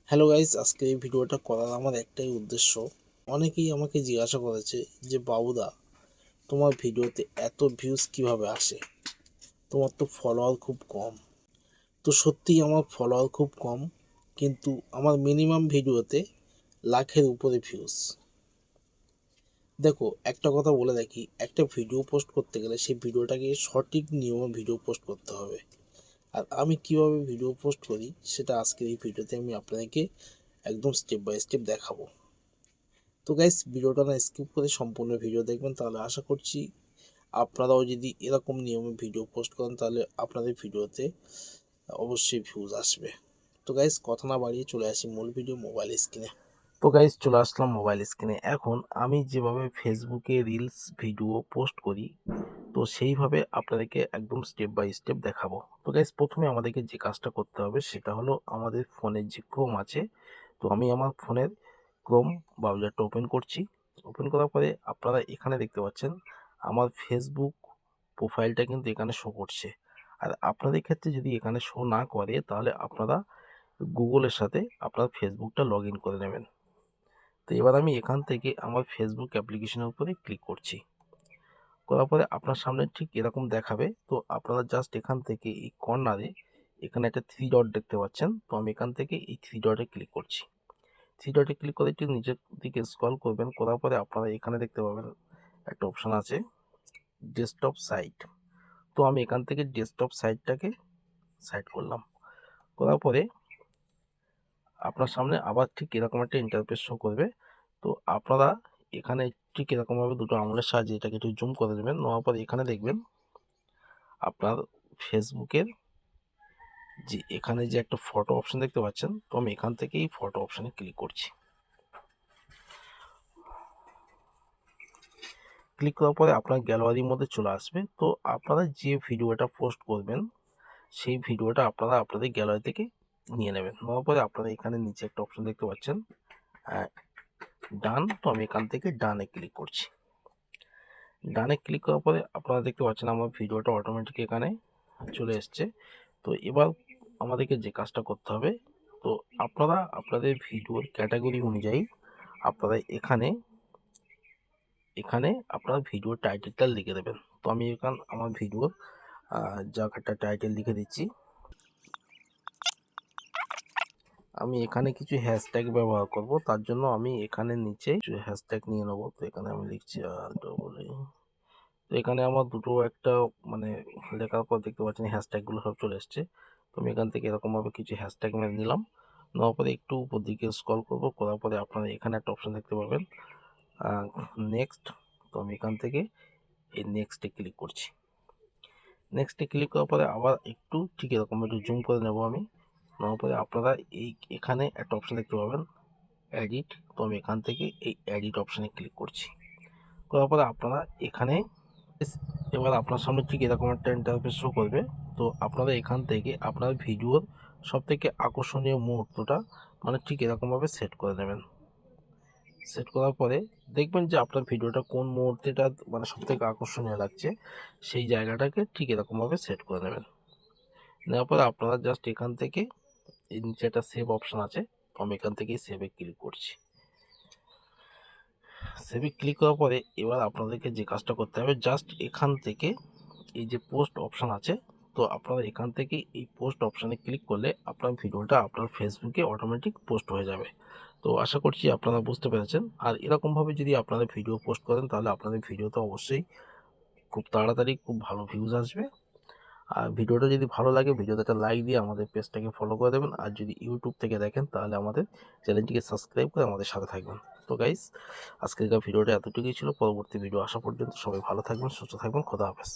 Hello guys, আজকে এই ভিডিওটা করার আমার একটাই উদ্দেশ্য। অনেকেই আমাকে জিজ্ঞাসা করেছে যে বাবুদা, তোমার ভিডিওতে এত ভিউজ কিভাবে আসে? তোমার তো ফলোয়ার খুব কম। তো সত্যিই আমার ফলোয়ার খুব কম, কিন্তু আমার মিনিমাম ভিডিওতে লাখের উপরে ভিউজ। দেখো, একটা কথা বলে রাখি, একটা ভিডিও পোস্ট করতে গেলে সেই ভিডিওটাকে সঠিক নিয়মে ভিডিও পোস্ট করতে হবে। আর আমি কিভাবে ভিডিও পোস্ট করি সেটা আজকের এই ভিডিওতে আমি আপনাদেরকে একদম স্টেপ বাই স্টেপ দেখাবো। তো গাইস, ভিডিওটা না স্কিপ করে সম্পূর্ণ ভিডিও দেখবেন, তাহলে আশা করছি আপনারাও যদি এরকম নিয়মে ভিডিও পোস্ট করেন তাহলে আপনাদের ভিডিওতে অবশ্যই ভিউজ আসবে। তো গাইস, কথা না বাড়িয়ে চলে আসি মূল ভিডিও মোবাইল স্ক্রিনে। তো গাইস, চলে আসলাম মোবাইল স্ক্রিনে। এখন আমি যেভাবে ফেসবুকে রিলস ভিডিও পোস্ট করি, তো সেইভাবে আপনাদেরকে একদম স্টেপ বাই স্টেপ দেখাবো। তো গাইস, প্রথমে আমাদেরকে যে কাজটা করতে হবে সেটা হলো আমাদের ফোনের যে ক্রোম আছে, তো আমি আমার ফোনের ক্রোম ব্রাউজারটা ওপেন করছি। ওপেন করার পরে আপনারা এখানে দেখতে পাচ্ছেন আমার ফেসবুক প্রোফাইলটা কিন্তু এখানে শো করছে। আর আপনাদের ক্ষেত্রে যদি এখানে শো না করে তাহলে আপনারা গুগলের সাথে আপনার ফেসবুকটা লগ ইন করে নেবেন। তো এবার আমি এখান থেকে আমার ফেসবুক অ্যাপ্লিকেশনের উপরে ক্লিক করছি। করার পরে আপনার সামনে ঠিক এরকম দেখাবে। তো আপনারা জাস্ট এখান থেকে এই কর্নারে এখানে একটা থ্রি ডট দেখতে পাচ্ছেন, তো আমি এখান থেকে এই থ্রি ডটে ক্লিক করছি। থ্রি ডটে ক্লিক করে একটু নিচের দিকে স্ক্রল করবেন, করার পরে আপনারা এখানে দেখতে পাবেন একটা অপশান আছে ডেস্কটপ সাইট। তো আমি এখান থেকে ডেস্কটপ সাইটটাকে সাইড করলাম। করার পরে আপনার সামনে আবার ঠিক এরকম একটা ইন্টারফেস শো করবে। তো আপনারা এখানে ঠিক এরকমভাবে দুটো আঙুলের সাহায্যে এটাকে একটু জুম করে দেবেন। নেওয়ার পরে এখানে দেখবেন আপনার ফেসবুকের যে এখানে যে একটা ফটো অপশন দেখতে পাচ্ছেন, তো আমি এখান থেকে এই ফটো অপশানে ক্লিক করছি। ক্লিক করার পরে আপনার গ্যালারির মধ্যে চলে আসবে। তো আপনারা যে ভিডিওটা পোস্ট করবেন সেই ভিডিওটা আপনারা আপনাদের গ্যালারি থেকে নিয়ে নেবেন। নেওয়ার পরে আপনারা এখানে নিচে একটা অপশন দেখতে পাচ্ছেন ডান। তো আমি এখান থেকে ডানে ক্লিক করছি। ডানে ক্লিক করার পরে আপনারা দেখতে পাচ্ছেন আমার ভিডিওটা অটোমেটিক এখানে চলে এসছে। তো এবার আমাদেরকে যে কাজটা করতে হবে, তো আপনারা আপনাদের ভিডিওর ক্যাটাগরি অনুযায়ী আপনারা এখানে এখানে আপনার ভিডিওর টাইটেলটা লিখে দেবেন। তো আমি আমার ভিডিওর জায়গাটা টাইটেল লিখে দিচ্ছি। আমি এখানে কিছু হ্যাশট্যাগ ব্যবহার করব, তার জন্য আমি এখানে নিচে কিছু হ্যাশট্যাগ নিয়ে নেবো। তো এখানে আমি লিখছি তো এখানে আমার দুটো একটা মানে লেখার পর দেখতে পাচ্ছেন হ্যাশট্যাগুলো সব চলে এসছে। তো আমি এখান থেকে এরকমভাবে কিছু হ্যাশট্যাগ মেরে নিলাম। নেওয়ার পরে একটু উপর দিকে স্ক্রল করবো, করার পরে আপনারা এখানে একটা অপশন দেখতে পাবেন নেক্সট। তো আমি এখান থেকে এই নেক্সটে ক্লিক করছি। নেক্সটে ক্লিক করার পরে আবার একটু ঠিক এরকম একটু জুম করে নেব আমি। নেওয়ার পরে আপনারা এখানে একটা অপশন দেখতে পাবেন এডিট। তো আমি এখান থেকে এই এডিট অপশানে ক্লিক করছি। করার পরে আপনারা এখানে এবার আপনার সামনে ঠিক এরকম একটা ইন্টারফেস শো করবে। তো আপনারা এখান থেকে আপনার ভিডিওর সব থেকে আকর্ষণীয় মুহূর্তটা মানে ঠিক এরকমভাবে সেট করে নেবেন। সেট করার পরে দেখবেন যে আপনার ভিডিওটা কোন মুহূর্তেটা মানে সব থেকে আকর্ষণীয় লাগছে, সেই জায়গাটাকে ঠিক এরকমভাবে সেট করে নেবেন। নেওয়ার পরে আপনারা জাস্ট এখান থেকে এই নিচে একটা সেভ অপশান আছে, তো আমি এখান থেকে সেভে ক্লিক করছি। সেভে ক্লিক করার পরে এবার আপনাদেরকে যে কাজটা করতে হবে, জাস্ট এখান থেকে এই যে পোস্ট অপশান আছে, তো আপনারা এখান থেকে এই পোস্ট অপশানে ক্লিক করলে আপনার ভিডিওটা আপনার ফেসবুকে অটোমেটিক পোস্ট হয়ে যাবে। তো আশা করছি আপনারা বুঝতে পেরেছেন। আর এরকমভাবে যদি আপনাদের ভিডিও পোস্ট করেন তাহলে আপনাদের ভিডিওতে অবশ্যই খুব তাড়াতাড়ি খুব ভালো ভিউজ আসবে। আর ভিডিওটা যদি ভালো লাগে ভিডিওতে একটা লাইক দিয়ে আমাদের পেজটাকে ফলো করে দেবেন। আর যদি ইউটিউব থেকে দেখেন তাহলে আমাদের চ্যানেলটিকে সাবস্ক্রাইব করে আমাদের সাথে থাকবেন। তো গাইস, আজকের ভিডিওটা এতটুকুই ছিল। পরবর্তী ভিডিও আসা পর্যন্ত সবাই ভালো থাকবেন, সুস্থ থাকবেন। খোদা হাফেজ।